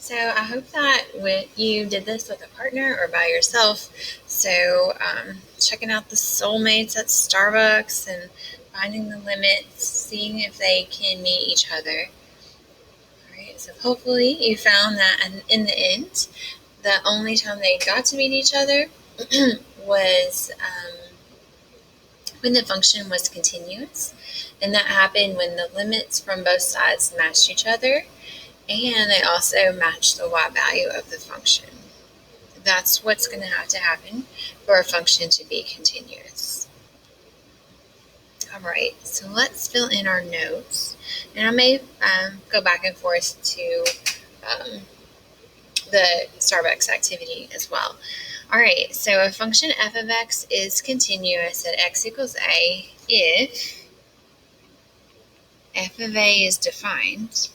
So I hope that you did this with a partner or by yourself. So checking out the soulmates at Starbucks and finding the limits, seeing if they can meet each other. All right, so hopefully you found that in the end, the only time they got to meet each other was when the function was continuous. And that happened when the limits from both sides matched each other, and they also match the y value of the function. That's what's going to have to happen for a function to be continuous. All right, so let's fill in our notes. And I may go back and forth to the Starbucks activity as well. All right, so a function f of x is continuous at x equals a if f of a is defined.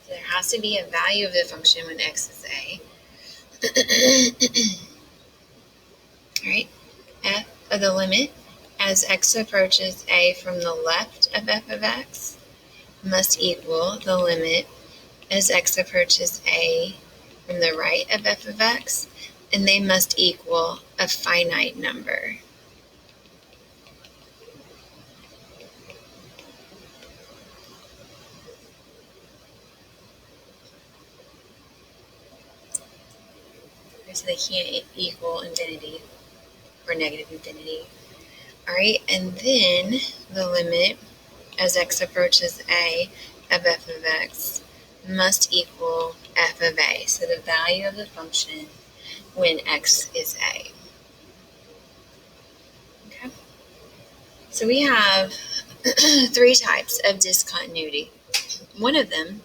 There has to be a value of the function when x is a. All right, f of the limit as x approaches a from the left of f of x must equal the limit as x approaches a from the right of f of x, and they must equal a finite number. So they can't equal infinity or negative infinity. All right, and then the limit as x approaches a of f of x must equal f of a, so the value of the function when x is a. Okay, so we have three types of discontinuity. One of them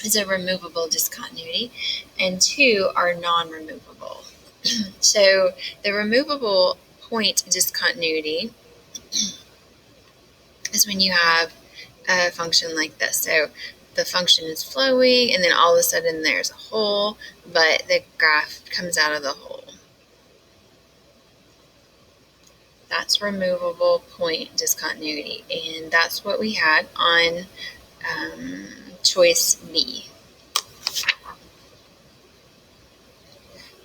is a removable discontinuity, and two are non-removable. So the removable point discontinuity is when you have a function like this. So the function is flowing, and then all of a sudden there's a hole, but the graph comes out of the hole. That's removable point discontinuity, and that's what we had on choice B.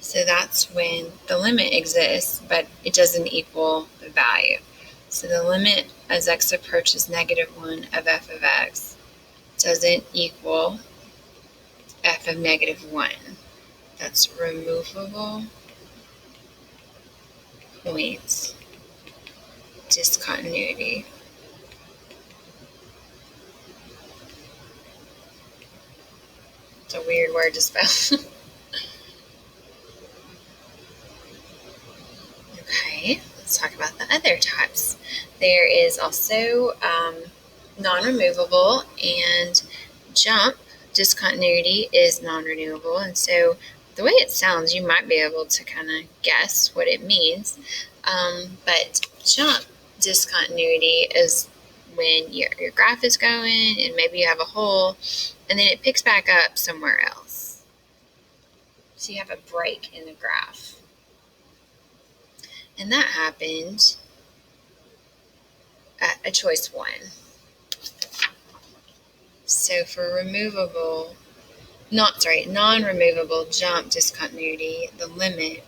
So that's when the limit exists, but it doesn't equal the value. So the limit as x approaches -1 of f of x doesn't equal f of -1. That's removable points discontinuity. It's a weird word to spell. Okay, let's talk about the other types. There is also non-removable, and jump discontinuity is non-renewable, and so the way it sounds, you might be able to kind of guess what it means, but jump discontinuity is when your graph is going and maybe you have a hole and then it picks back up somewhere else. So you have a break in the graph. And that happened at a choice 1. So for non-removable jump discontinuity, the limit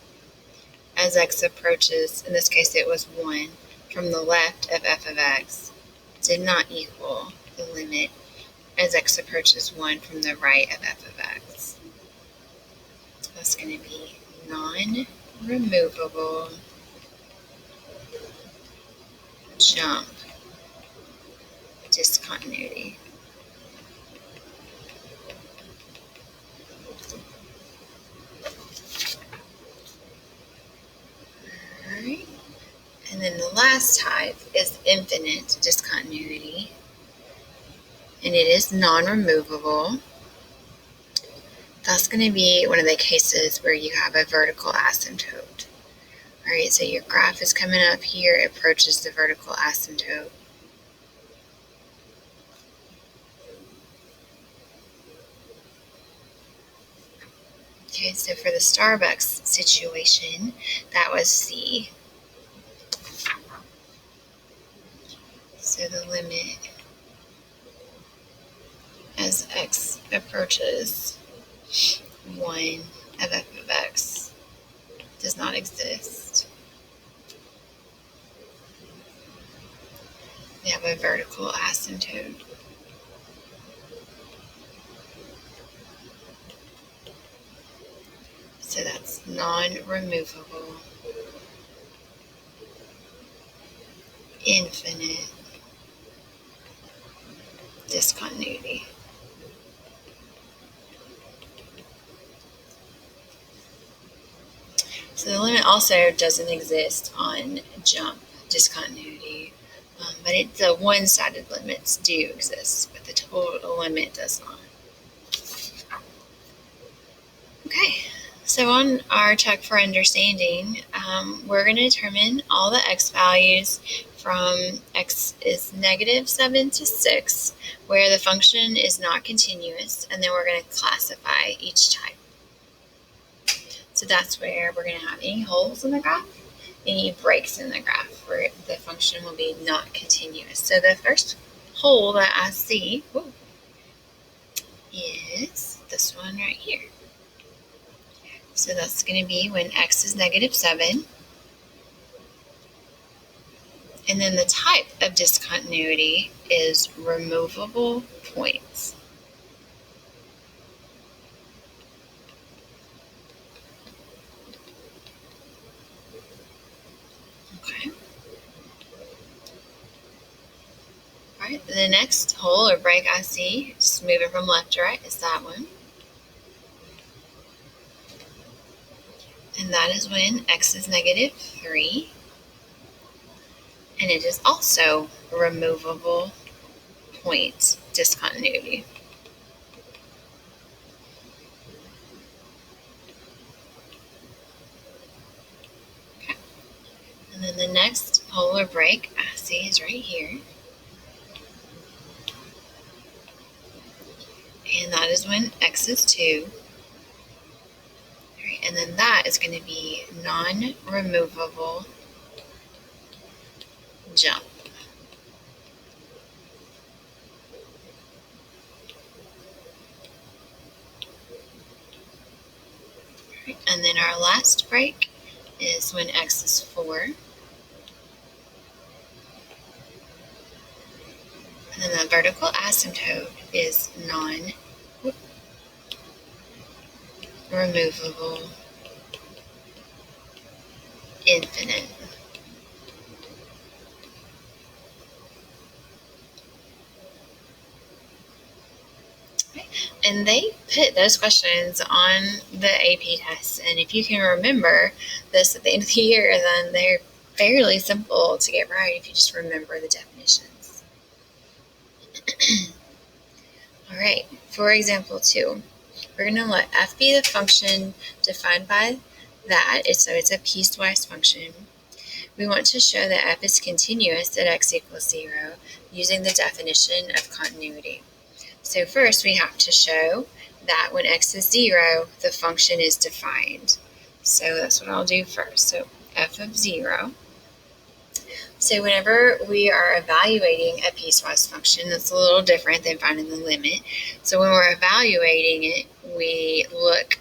as x approaches, in this case it was 1, from the left of f of x did not equal the limit as x approaches 1 from the right of f of x. So that's going to be non-removable jump discontinuity. Alright, and then the last type is infinite discontinuity, and it is non-removable. That's going to be one of the cases where you have a vertical asymptote. Alright, so your graph is coming up here, it approaches the vertical asymptote. Okay, so for the Starbucks situation, that was C. So the limit x approaches 1 of f of x does not exist. We have a vertical asymptote. So that's non-removable, infinite discontinuity. So the limit also doesn't exist on jump discontinuity, but the one-sided limits do exist, but the total limit does not. Okay, so on our check for understanding, we're going to determine all the x values from x is -7 to 6, where the function is not continuous, and then we're going to classify each type. So that's where we're going to have any holes in the graph, any breaks in the graph, where the function will be not continuous. So the first hole that I see is this one right here. So that's going to be when x is -7. And then the type of discontinuity is removable points. Okay. All right, the next hole or break I see, just moving from left to right, is that one. And that is when x is -3. And it is also removable point discontinuity. Okay. And then the next hole or break I see is right here. And that is when x is 2. And then that is going to be non-removable jump. And then our last break is when x is 4. And then the vertical asymptote is non-removable infinite. And they put those questions on the AP test. And if you can remember this at the end of the year, then they're fairly simple to get right if you just remember the definitions. All right, for example 2, we're going to let f be the function defined by that. So it's a piecewise function. We want to show that f is continuous at x equals 0 using the definition of continuity. So first we have to show that when x is 0, the function is defined. So that's what I'll do first. So f of 0. So whenever we are evaluating a piecewise function, that's a little different than finding the limit. So when we're evaluating it, we look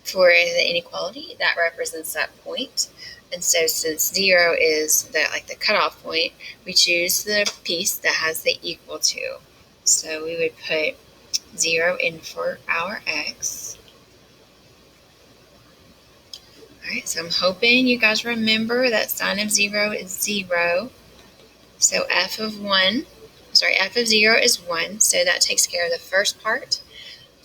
for the inequality that represents that point. And so since 0 is the cutoff point, we choose the piece that has the equal to. So we would put 0 in for our x. All right, so I'm hoping you guys remember that sine of 0 is 0. So f of 0 is 1. So that takes care of the first part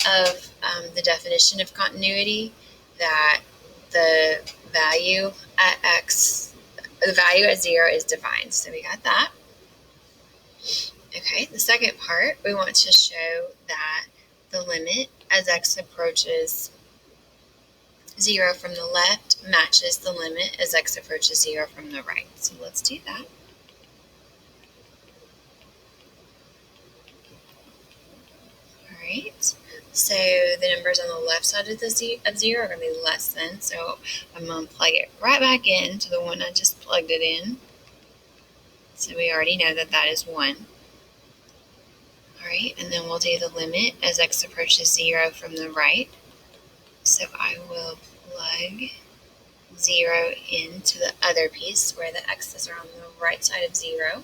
of the definition of continuity, that the value at x, the value at 0 is defined. So we got that. Okay, the second part, we want to show that the limit as x approaches 0 from the left matches the limit as x approaches 0 from the right. So let's do that. All right, so the numbers on the left side of 0 are going to be less than, so I'm going to plug it right back in to the one I just plugged it in. So we already know that that is 1. All right, and then we'll do the limit as x approaches 0 from the right. So I will plug 0 into the other piece where the x's are on the right side of 0.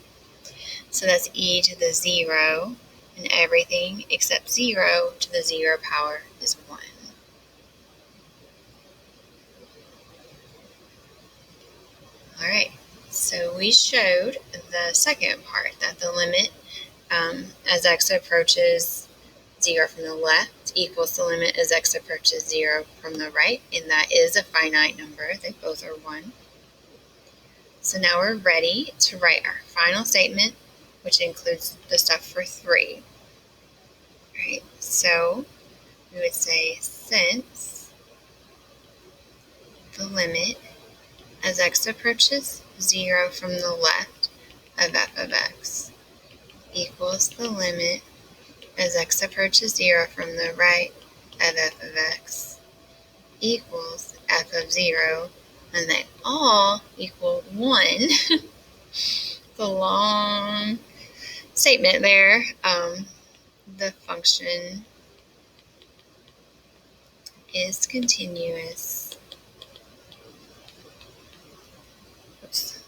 So that's e to the 0, and everything except 0 to the 0 power is 1. All right, so we showed the second part, that the limit as x approaches 0 from the left equals the limit as x approaches 0 from the right, and that is a finite number. They both are 1. So now we're ready to write our final statement, which includes the stuff for 3. All right, so we would say since the limit as x approaches 0 from the left of f of x equals the limit as x approaches 0 from the right of f of x equals f of 0, and they all equal 1. The long statement there. The function is continuous. Oops.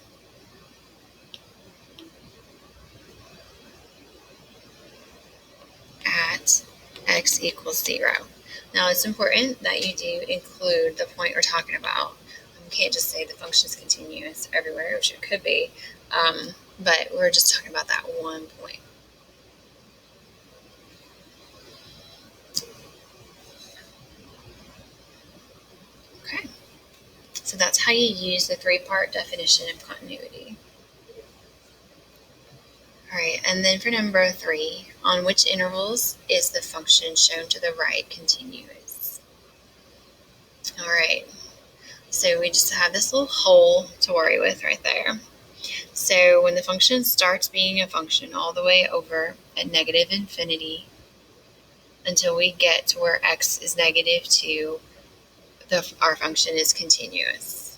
At x equals 0. Now it's important that you do include the point we're talking about. You can't just say the function is continuous everywhere, which it could be, but we're just talking about that one point. Okay, so that's how you use the 3-part definition of continuity. All right, and then for number 3, on which intervals is the function shown to the right continuous? All right, so we just have this little hole to worry with right there. So when the function starts being a function all the way over at negative infinity until we get to where x is -2, our function is continuous.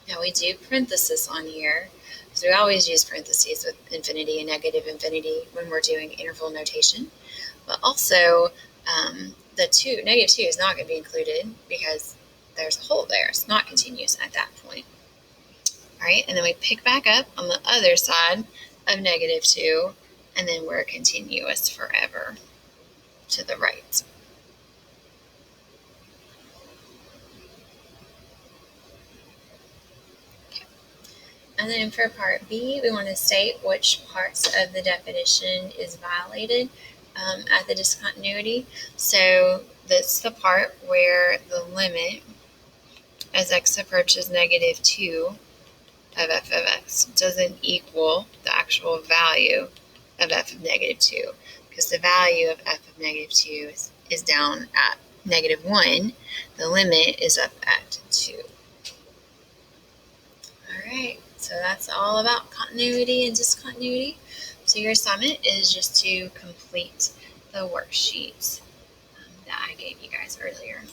Now we do parenthesis on here, so we always use parentheses with infinity and negative infinity when we're doing interval notation. But also, the -2 is not going to be included because there's a hole there. It's not continuous at that point. All right, and then we pick back up on the other side of -2, and then we're continuous forever to the right. And then for part B, we want to state which parts of the definition is violated at the discontinuity. So that's the part where the limit as x approaches -2 of f of x doesn't equal the actual value of f of -2, because the value of f of -2 is down at -1. The limit is up at 2. All right, so that's all about continuity and discontinuity. So your assignment is just to complete the worksheet that I gave you guys earlier.